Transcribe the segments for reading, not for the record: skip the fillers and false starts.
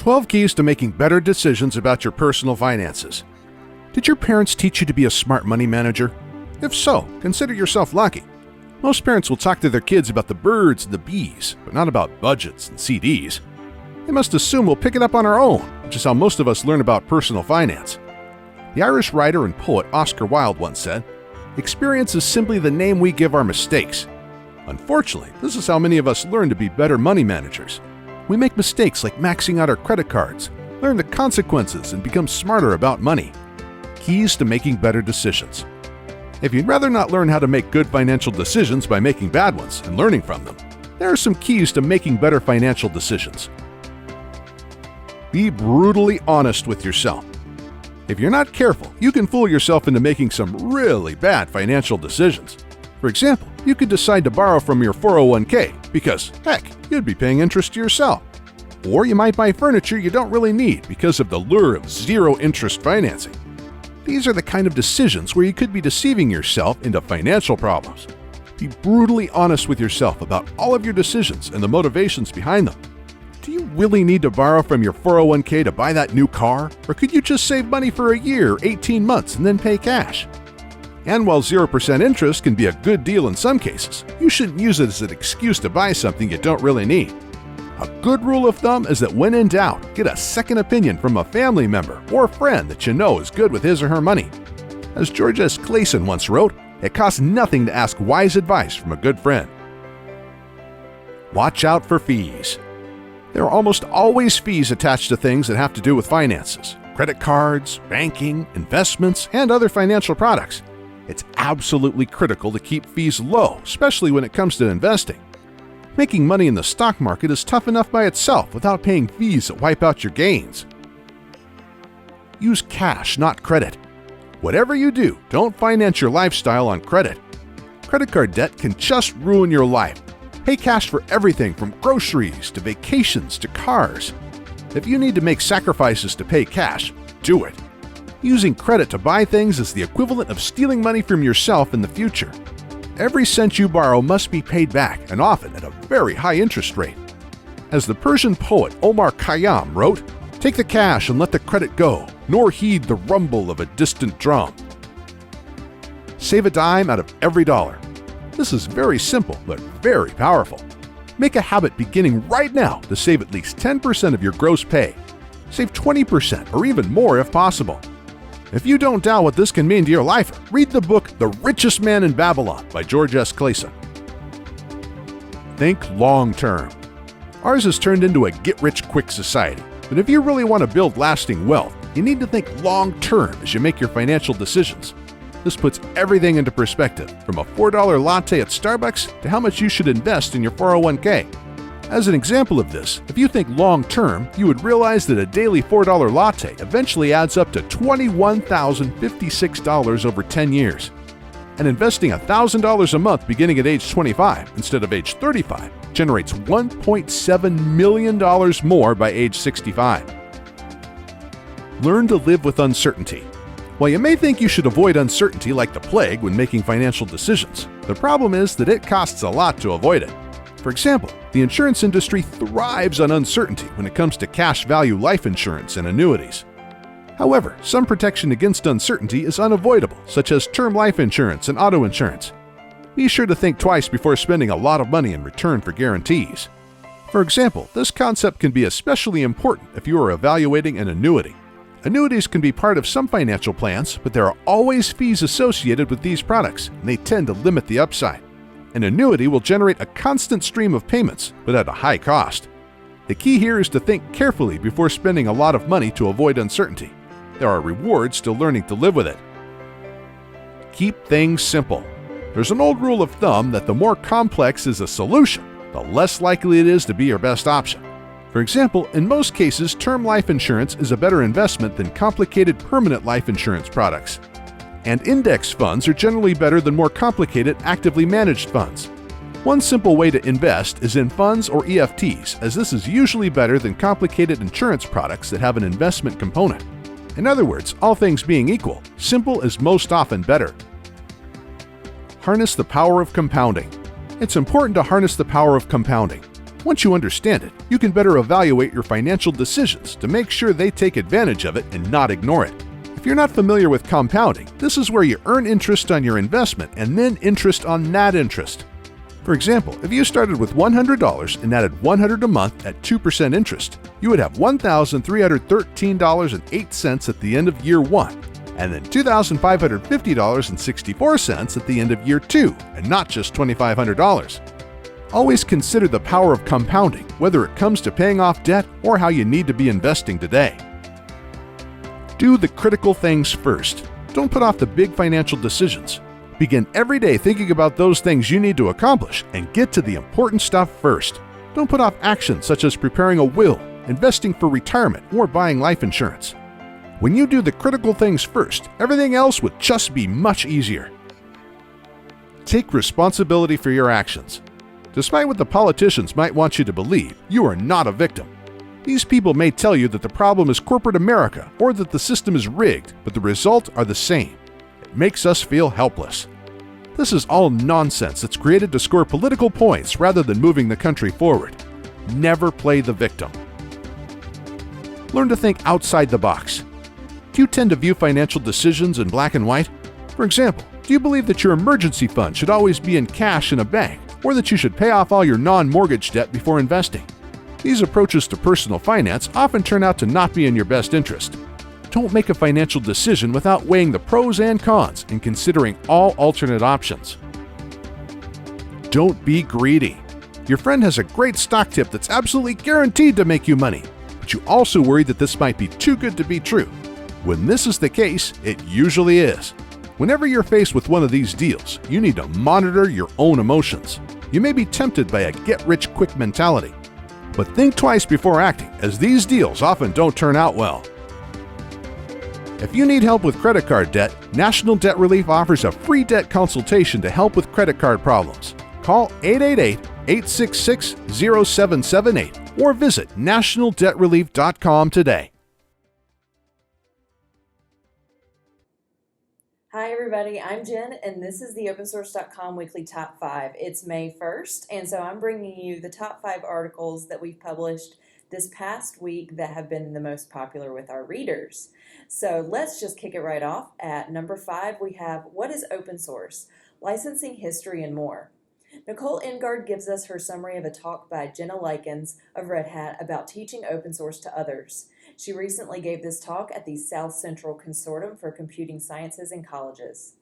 12 keys to making better decisions about your personal finances. Did your parents teach you to be a smart money manager? If so, consider yourself lucky. Most parents will talk to their kids about the birds and the bees, but not about budgets and CDs. They must assume we'll pick it up on our own, which is how most of us learn about personal finance. The Irish writer and poet Oscar Wilde once said, "Experience is simply the name we give our mistakes." Unfortunately, this is how many of us learn to be better money managers. We make mistakes like maxing out our credit cards, learn the consequences, and become smarter about money. Keys to making better decisions. If you'd rather not learn how to make good financial decisions by making bad ones and learning from them, there are some keys to making better financial decisions. Be brutally honest with yourself. If you're not careful, you can fool yourself into making some really bad financial decisions. For example, you could decide to borrow from your 401k because, heck, you'd be paying interest to yourself. Or you might buy furniture you don't really need because of the lure of zero-interest financing. These are the kind of decisions where you could be deceiving yourself into financial problems. Be brutally honest with yourself about all of your decisions and the motivations behind them. Do you really need to borrow from your 401k to buy that new car? Or could you just save money for a year, 18 months, and then pay cash? And while 0% interest can be a good deal in some cases, you shouldn't use it as an excuse to buy something you don't really need. A good rule of thumb is that when in doubt, get a second opinion from a family member or friend that you know is good with his or her money. As George S. Clason once wrote, it costs nothing to ask wise advice from a good friend. Watch out for fees. There are almost always fees attached to things that have to do with finances, credit cards, banking, investments, and other financial products. It's absolutely critical to keep fees low, especially when it comes to investing. Making money in the stock market is tough enough by itself without paying fees that wipe out your gains. Use cash, not credit. Whatever you do, don't finance your lifestyle on credit. Credit card debt can just ruin your life. Pay cash for everything from groceries to vacations to cars. If you need to make sacrifices to pay cash, do it. Using credit to buy things is the equivalent of stealing money from yourself in the future. Every cent you borrow must be paid back, and often at a very high interest rate. As the Persian poet Omar Khayyam wrote, "Take the cash and let the credit go, nor heed the rumble of a distant drum." Save a dime out of every dollar. This is very simple, but very powerful. Make a habit beginning right now to save at least 10% of your gross pay. Save 20% or even more if possible. If you don't doubt what this can mean to your life, read the book The Richest Man in Babylon by George S. Clason. Think long-term. Ours has turned into a get-rich-quick society, but if you really want to build lasting wealth, you need to think long-term as you make your financial decisions. This puts everything into perspective, from a $4 latte at Starbucks to how much you should invest in your 401k. As an example of this, if you think long-term, you would realize that a daily $4 latte eventually adds up to $21,056 over 10 years. And investing $1,000 a month beginning at age 25 instead of age 35 generates $1.7 million more by age 65. Learn to live with uncertainty. While you may think you should avoid uncertainty like the plague when making financial decisions, the problem is that it costs a lot to avoid it. For example, the insurance industry thrives on uncertainty when it comes to cash value life insurance and annuities. However, some protection against uncertainty is unavoidable, such as term life insurance and auto insurance. Be sure to think twice before spending a lot of money in return for guarantees. For example, this concept can be especially important if you are evaluating an annuity. Annuities can be part of some financial plans, but there are always fees associated with these products, and they tend to limit the upside. An annuity will generate a constant stream of payments, but at a high cost. The key here is to think carefully before spending a lot of money to avoid uncertainty. There are rewards to learning to live with it. Keep things simple. There's an old rule of thumb that the more complex is a solution, the less likely it is to be your best option. For example, in most cases, term life insurance is a better investment than complicated permanent life insurance products. And index funds are generally better than more complicated actively managed funds. One simple way to invest is in funds or EFTs, as this is usually better than complicated insurance products that have an investment component. In other words, all things being equal, simple is most often better. Harness the power of compounding. It's important to harness the power of compounding. Once you understand it, you can better evaluate your financial decisions to make sure they take advantage of it and not ignore it. If you're not familiar with compounding, this is where you earn interest on your investment and then interest on that interest. For example, if you started with $100 and added $100 a month at 2% interest, you would have $1,313.08 at the end of year 1, and then $2,550.64 at the end of year 2, and not just $2,500. Always consider the power of compounding, whether it comes to paying off debt or how you need to be investing today. Do the critical things first. Don't put off the big financial decisions. Begin every day thinking about those things you need to accomplish and get to the important stuff first. Don't put off actions such as preparing a will, investing for retirement, or buying life insurance. When you do the critical things first, everything else would just be much easier. Take responsibility for your actions. Despite what the politicians might want you to believe, you are not a victim. These people may tell you that the problem is corporate America or that the system is rigged, but the results are the same. It makes us feel helpless. This is all nonsense that's created to score political points rather than moving the country forward. Never play the victim. Learn to think outside the box. Do you tend to view financial decisions in black and white? For example, do you believe that your emergency fund should always be in cash in a bank, or that you should pay off all your non-mortgage debt before investing? These approaches to personal finance often turn out to not be in your best interest. Don't make a financial decision without weighing the pros and cons and considering all alternate options. Don't be greedy. Your friend has a great stock tip that's absolutely guaranteed to make you money, but you also worry that this might be too good to be true. When this is the case, it usually is. Whenever you're faced with one of these deals, you need to monitor your own emotions. You may be tempted by a get-rich-quick mentality, but think twice before acting, as these deals often don't turn out well. If you need help with credit card debt, National Debt Relief offers a free debt consultation to help with credit card problems. Call 888-866-0778 or visit nationaldebtrelief.com today. Hi everybody, I'm Jen and this is the opensource.com weekly top 5. It's May 1st and so I'm bringing you the top 5 articles that we've published this past week that have been the most popular with our readers. So let's just kick it right off. At number 5 we have What is Open Source? Licensing History and More. Nicole Engard gives us her summary of a talk by Jenna Likens of Red Hat about teaching open source to others. She recently gave this talk at the South Central Consortium for Computing Sciences in Colleges.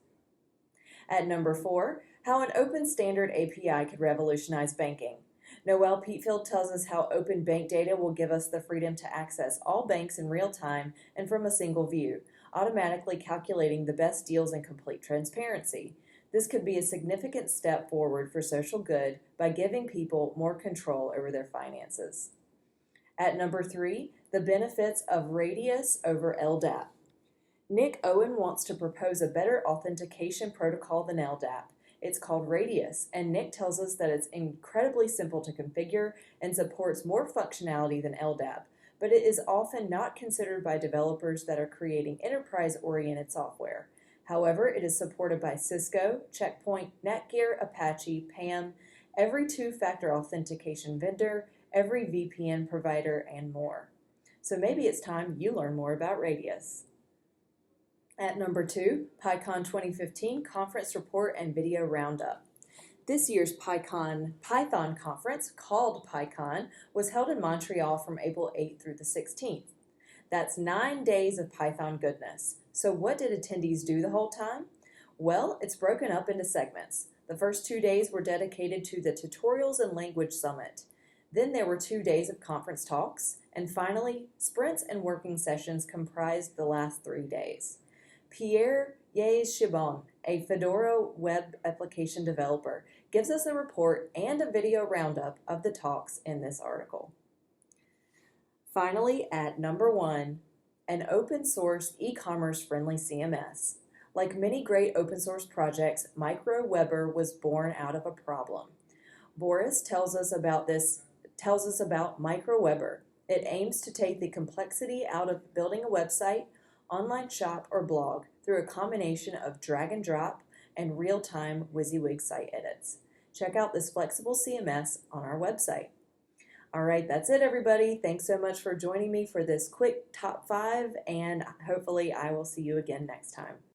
At number 4, how an open standard API could revolutionize banking. Noelle Peatfield tells us how open bank data will give us the freedom to access all banks in real time and from a single view, automatically calculating the best deals in complete transparency. This could be a significant step forward for social good by giving people more control over their finances. At number 3, the benefits of Radius over LDAP. Nick Owen wants to propose a better authentication protocol than LDAP. It's called Radius, and Nick tells us that it's incredibly simple to configure and supports more functionality than LDAP, but it is often not considered by developers that are creating enterprise-oriented software. However, it is supported by Cisco, Check Point, Netgear, Apache, PAM, every two-factor authentication vendor, every VPN provider, and more. So maybe it's time you learn more about Radius. At number 2, PyCon 2015 Conference Report and Video Roundup. This year's Python conference, called PyCon, was held in Montreal from April 8th through the 16th. That's 9 days of Python goodness. So what did attendees do the whole time? Well, it's broken up into segments. The first 2 days were dedicated to the Tutorials and Language Summit. Then there were 2 days of conference talks, and finally, sprints and working sessions comprised the last 3 days. Pierre Yez-Shibon, a Fedora web application developer, gives us a report and a video roundup of the talks in this article. Finally, at number 1, an open source e-commerce friendly CMS. Like many great open source projects, MicroWeber was born out of a problem. Boris tells us about MicroWeber. It aims to take the complexity out of building a website, online shop, or blog through a combination of drag and drop and real-time WYSIWYG site edits. Check out this flexible CMS on our website. All right, that's it, everybody. Thanks so much for joining me for this quick top 5, and hopefully I will see you again next time.